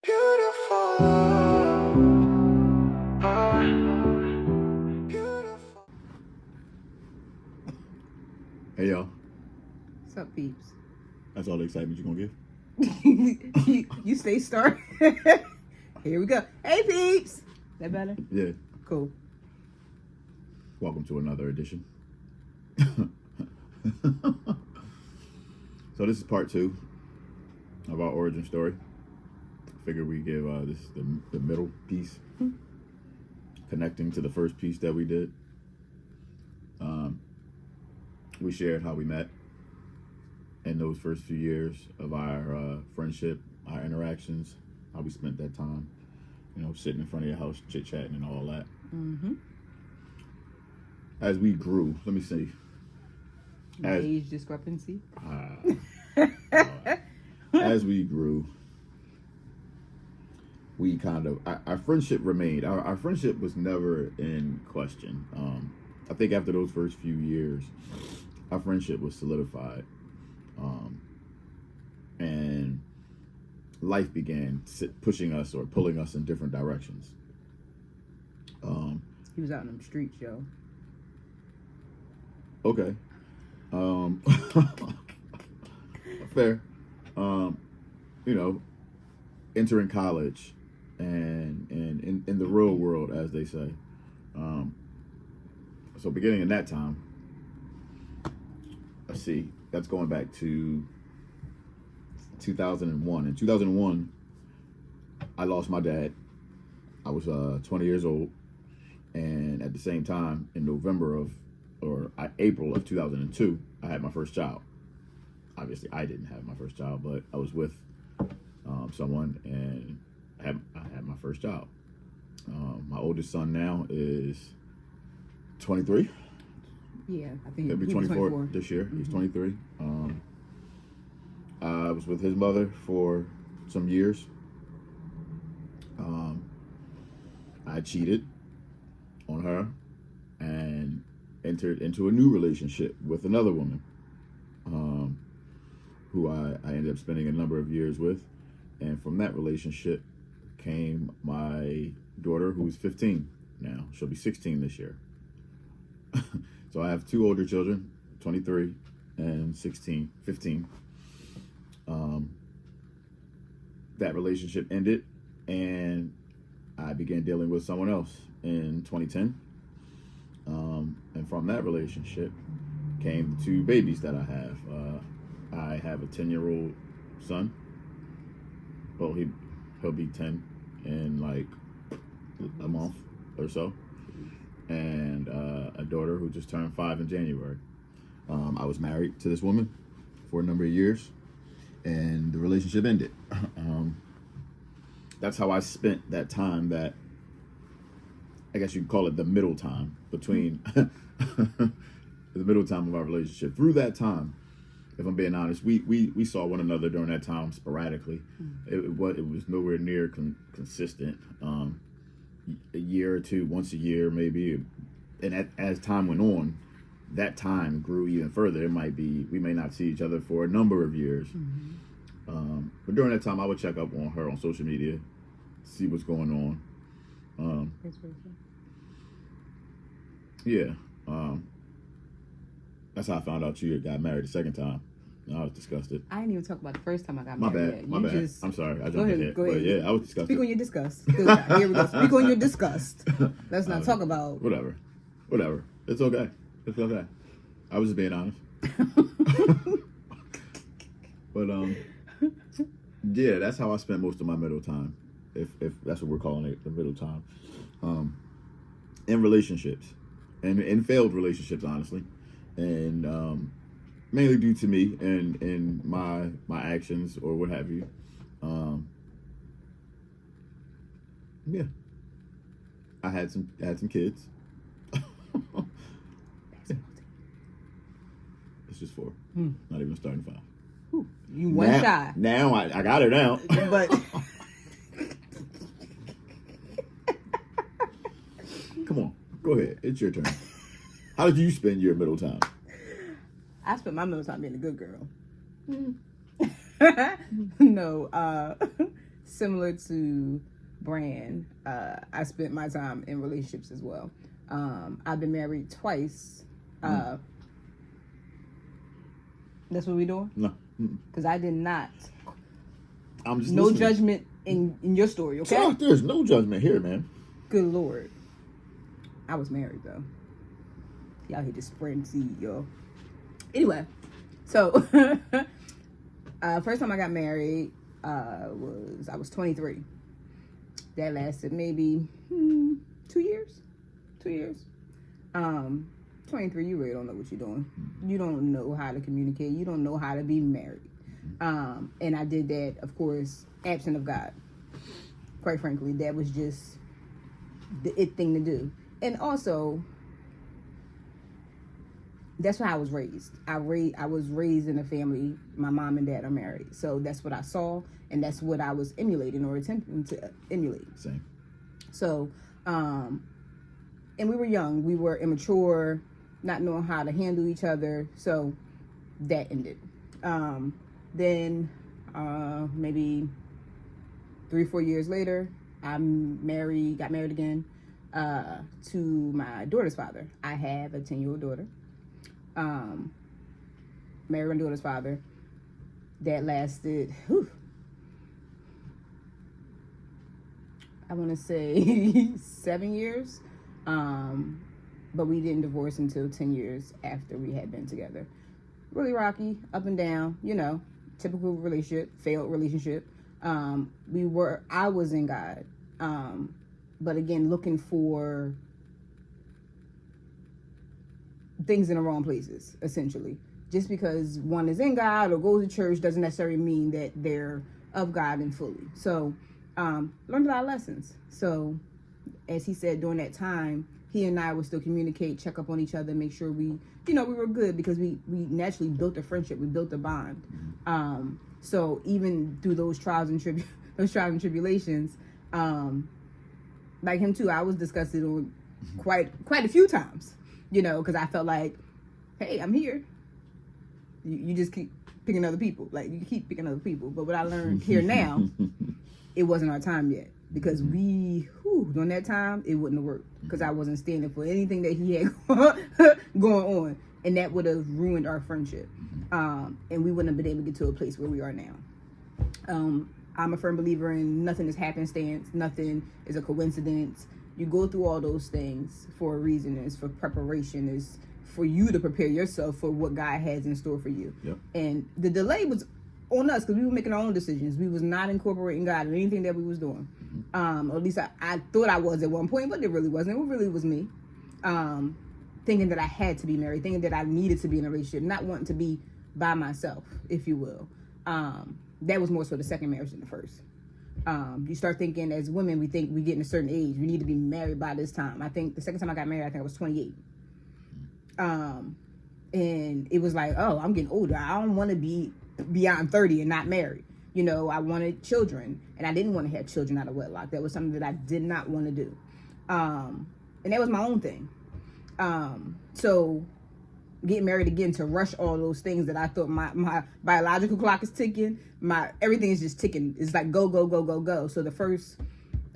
Beautiful love. Beautiful. Hey y'all, What's up, peeps? that's all the excitement you're gonna give? you stay started. Here we go. Hey, peeps. That better? Yeah. Cool. Welcome to another edition. So this is part 2 of our origin story. Figured we give this the middle piece, connecting to the first piece that we did. We shared how we met in those first few years of our friendship, our interactions, how we spent that time, sitting in front of your house, chit-chatting and all that. Mm-hmm. As we grew, let me see. Age discrepancy. As we grew, we kind of, our friendship remained. Our friendship was never in question. I think after those first few years, our friendship was solidified. And life began pushing us or pulling us in different directions. He was out in them streets, yo. Okay. Fair. Entering college and in the real world, as they say. So beginning in that time, let's see, that's going back to 2001. In 2001, I lost my dad. I was 20 years old. And at the same time, in April of 2002, I had my first child. Obviously, I didn't have my first child, but I was with someone, and I had my first child. My oldest son now is 23. Yeah, I think He'll be 24 this year. Mm-hmm. He's 23. I was with his mother for some years. I cheated on her and entered into a new relationship with another woman, who I ended up spending a number of years with. And from that relationship came my daughter, who's 15 now. She'll be 16 this year. So I have 2 older children, 23 and 15. That relationship ended, and I began dealing with someone else in 2010. And from that relationship came the 2 babies that I have. I have a 10-year-old son. Well, he'll be 10 in like a month or so. And a daughter who just turned 5 in January. I was married to this woman for a number of years, and the relationship ended. That's how I spent that time, that I guess you could call it the middle time between the middle time of our relationship. Through that time, if I'm being honest, we saw one another during that time sporadically. It was nowhere near consistent. A year or two, once a year maybe, and as time went on, that time grew even further. It might be we may not see each other for a number of years. Mm-hmm. But during that time, I would check up on her on social media, see what's going on. Yeah. That's how I found out you got married the second time. I was disgusted. I didn't even talk about the first time I got My married. bad. I'm sorry. I jumped ahead. Go ahead. But yeah, I was disgusted. Speak on your disgust. Here we go. Speak on your disgust. Let's not talk about... Whatever. It's okay. I was just being honest. But yeah, that's how I spent most of my middle time, if that's what we're calling it, the middle time, in relationships, and in failed relationships, honestly, and mainly due to me and my actions or what have you. Yeah, I had some kids. It's just 4. Not even starting 5. Ooh, you one shy. Now I got her now. But come on, go ahead. It's your turn. How did you spend your middle time? I spent my middle time being a good girl. No, similar to Brand, I spent my time in relationships as well. I've been married twice. That's what we doing? No. Because I did not. I'm just No listening. judgment in your story, okay? Oh, there's no judgment here, man. Good Lord. I was married, though. Y'all here just spreading seed, y'all. Anyway, so first time I got married I was 23. That lasted maybe 2 years. 2 years. 23, you really don't know what you're doing. You don't know how to communicate. You don't know how to be married. And I did that, of course, absent of God. Quite frankly, that was just the it thing to do. And also, that's how I was raised. I was raised in a family. My mom and dad are married. So that's what I saw, and that's what I was emulating or attempting to emulate. Same. So, and we were young. We were immature, not knowing how to handle each other. So that ended. Then maybe 3-4 years later, I got married again to my daughter's father. I have a 10-year-old daughter. Married my daughter's father. That lasted, I want to say 7 years. But we didn't divorce until 10 years after we had been together. Really rocky, up and down, typical relationship, failed relationship. I was in God. But again, looking for things in the wrong places, essentially. Just because one is in God or goes to church doesn't necessarily mean that they're of God and fully. So, learned a lot of lessons. So, as he said, during that time, he and I would still communicate, check up on each other, make sure we were good, because we naturally built a friendship, we built a bond. So even through those trials and tribulations, like him too, I was disgusted on quite a few times, because I felt like, hey, I'm here. You just keep picking other people. Like, you keep picking other people. But what I learned here now, it wasn't our time yet. Because during that time, it wouldn't have worked. Because I wasn't standing for anything that he had going on. And that would have ruined our friendship. And we wouldn't have been able to get to a place where we are now. I'm a firm believer in nothing is happenstance. Nothing is a coincidence. You go through all those things for a reason. It's for preparation. It's for you to prepare yourself for what God has in store for you. Yep. And the delay was on us because we were making our own decisions. We was not incorporating God in anything that we was doing. Or at least I thought I was at one point, but it really wasn't. It really was me. Thinking that I had to be married, thinking that I needed to be in a relationship, not wanting to be by myself, if you will. That was more so the second marriage than the first. You start thinking, as women, we think we get in a certain age, we need to be married by this time. I think the second time I got married, I think I was 28. And it was like, oh, I'm getting older. I don't want to be beyond 30 and not married. I wanted children, and I didn't want to have children out of wedlock. That was something that I did not want to do. And that was my own thing. So getting married again to rush all those things that I thought my biological clock is ticking, everything is just ticking. It's like go, go, go, go, go. So the first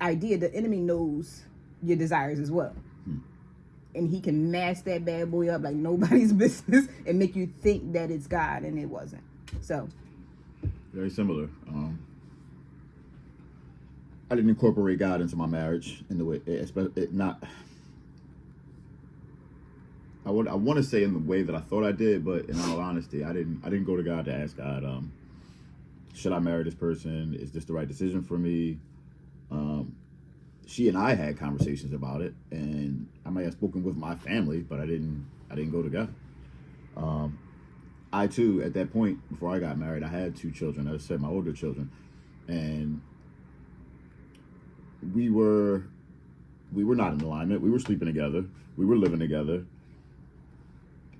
idea, the enemy knows your desires as well. And he can mask that bad boy up like nobody's business and make you think that it's God, and it wasn't. So very similar. I didn't incorporate God into my marriage in the way, I want to say in the way that I thought I did, but in all honesty, I didn't go to God to ask God, should I marry this person? Is this the right decision for me? She and I had conversations about it, and I may have spoken with my family, but I didn't go to God. I too, at that point, before I got married, I had 2 children. As I said, my older children, and we were not in alignment. We were sleeping together. We were living together.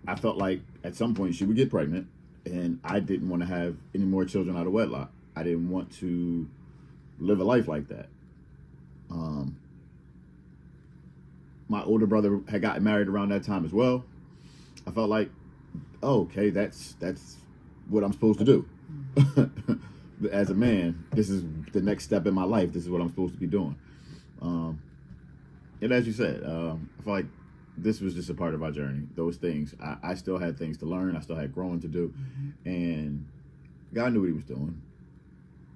I felt like at some point she would get pregnant, and I didn't want to have any more children out of wedlock. I didn't want to live a life like that. My older brother had gotten married around that time as well. I felt like, oh, okay, that's what I'm supposed to do. as a man, this is the next step in my life. This is what I'm supposed to be doing. And as you said, I feel like this was just a part of our journey. Those things, I still had things to learn. I still had growing to do. And God knew what he was doing.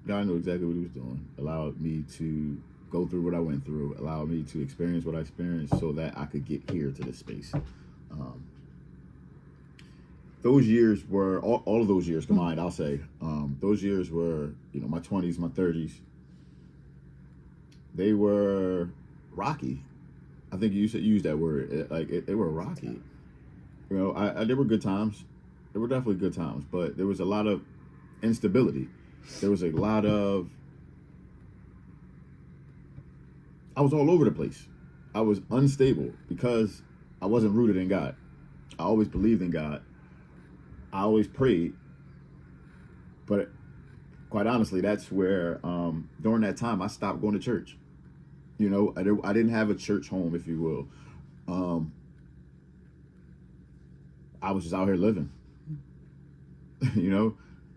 God knew exactly what he was doing. Allowed me to go through what I went through. Allowed me to experience what I experienced so that I could get here to this space. Those years were, all of those years combined, I'll say, those years were, my 20s, my 30s. They were rocky. I think you used that word. They were rocky. There were good times. There were definitely good times, but there was a lot of instability. There was a lot of, I was all over the place. I was unstable because I wasn't rooted in God. I always believed in God. I always prayed. But quite honestly, that's where, during that time, I stopped going to church. I didn't have a church home, if you will. I was just out here living.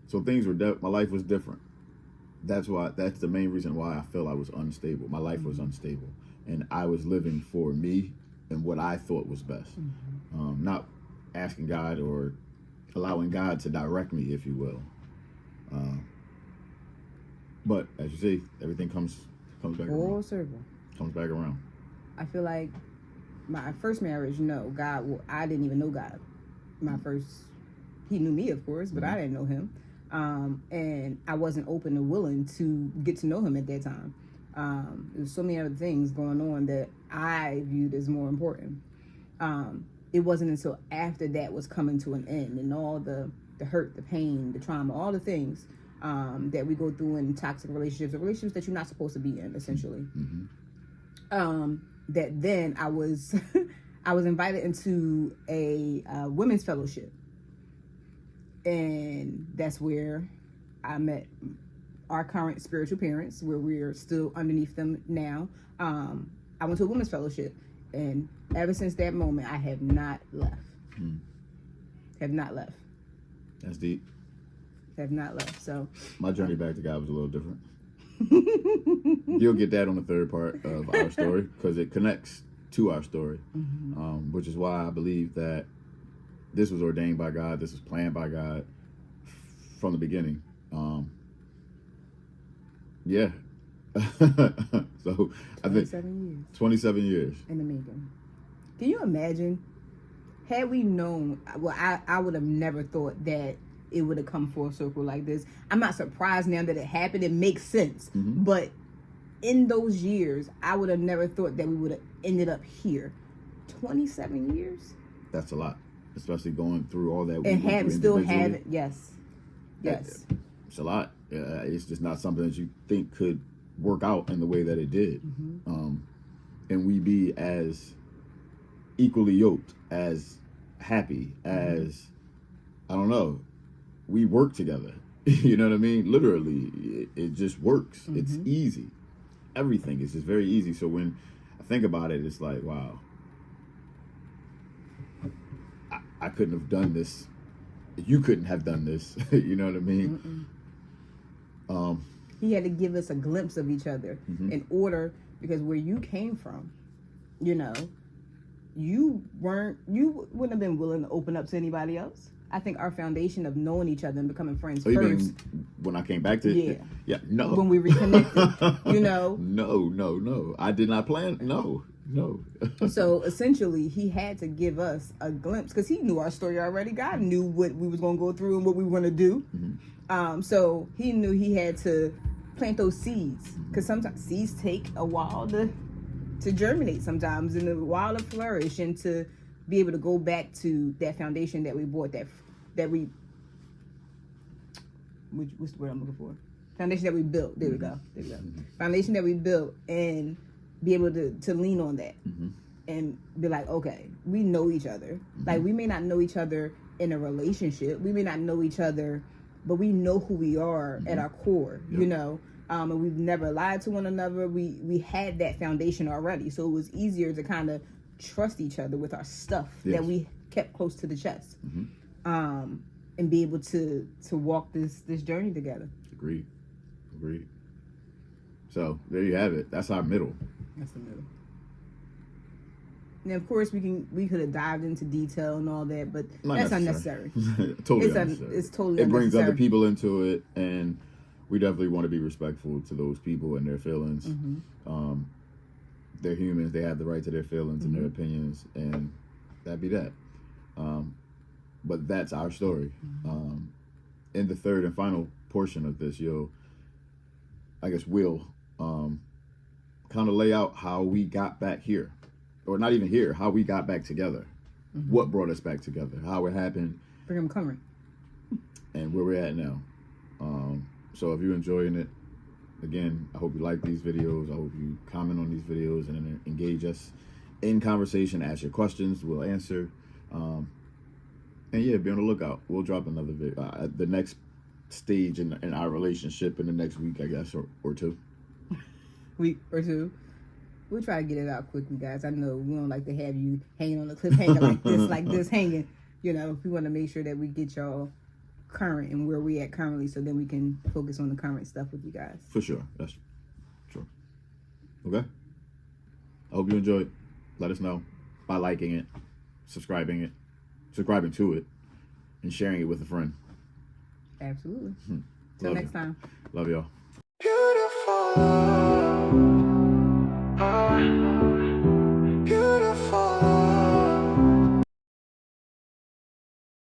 So things were, my life was different. That's the main reason why I feel I was unstable. My life was unstable. And I was living for me and what I thought was best. Not asking God or allowing God to direct me, if you will. But as you see, everything comes back Full around. circle. Comes back around. I feel like my first marriage, no, I didn't even know God. He knew me, of course, but I didn't know him. And I wasn't open or willing to get to know him at that time. There's so many other things going on that I viewed as more important. It wasn't until after that was coming to an end and all the hurt, the pain, the trauma, all the things that we go through in toxic relationships, or relationships that you're not supposed to be in, essentially. That then I was I was invited into a women's fellowship, and that's where I met our current spiritual parents, where we're still underneath them now. I went to a women's fellowship, and ever since that moment, I have not left. Have not left. That's deep. Have not left. So my journey back to God was a little different. You'll get that on the third part of our story, because it connects to our story, which is why I believe that this was ordained by God. This was planned by God from the beginning. Yeah. So I think 27 years in the making. Can you imagine? Had we known, well, I would have never thought that it would have come full circle like this. I'm not surprised now that it happened. It makes sense. But in those years, I would have never thought that we would have ended up here. 27 years? That's a lot. Especially going through all that. And still have it. Yes. It's a lot. It's just not something that you think could work out in the way that it did. And we be as equally yoked, as happy, as, I don't know, we work together. You know what I mean? Literally, it just works. It's easy. Everything is just very easy. So when I think about it, it's like, wow, I couldn't have done this. You couldn't have done this. You know what I mean? He had to give us a glimpse of each other in order, because where you came from, you wouldn't have been willing to open up to anybody else. I think our foundation of knowing each other and becoming friends first. Even when I came back to no. When we reconnected, No. I did not plan. No. So essentially, he had to give us a glimpse, because he knew our story already. God knew what we was going to go through and what we were going to do. So he knew he had to plant those seeds, because sometimes seeds take a while to germinate sometimes, and a while to flourish, and to be able to go back to that foundation that we bought, what's the word I'm looking for? Foundation that we built. There we go. Foundation that we built, and be able to lean on that and be like, okay, we know each other. Like, we may not know each other in a relationship. We may not know each other, but we know who we are at our core, and we've never lied to one another. We had that foundation already. So it was easier to kind of trust each other with our stuff that we kept close to the chest, and be able to walk this journey together. Agreed. Agreed. So there you have it. That's our middle. That's the middle. And of course, we could have dived into detail and all that, but that's unnecessary. Totally unnecessary. It's totally it brings unnecessary. other people into it, and we definitely want to be respectful to those people and their feelings. Mm-hmm. They're humans. They have the right to their feelings and their opinions, and that'd be that. But that's our story. Mm-hmm. In the third and final portion of this, we'll kind of lay out how we got back here. Or not even here, how we got back together. Mm-hmm. What brought us back together, how it happened. Bring them current. And where we're at now. So if you're enjoying it, again, I hope you like these videos. I hope you comment on these videos and engage us in conversation. Ask your questions, we'll answer. And yeah, be on the lookout. We'll drop another video at the next stage in our relationship in the next week, I guess, or two. Week or two. We'll try to get it out quickly, guys. I know we don't like to have you hanging on the cliffhanger like this hanging. We want to make sure that we get y'all current and where we at currently, so then we can focus on the current stuff with you guys. For sure. That's true. Okay? I hope you enjoyed. Let us know by liking it, subscribing to it, and sharing it with a friend. Absolutely. Till Love next you. time. Love y'all.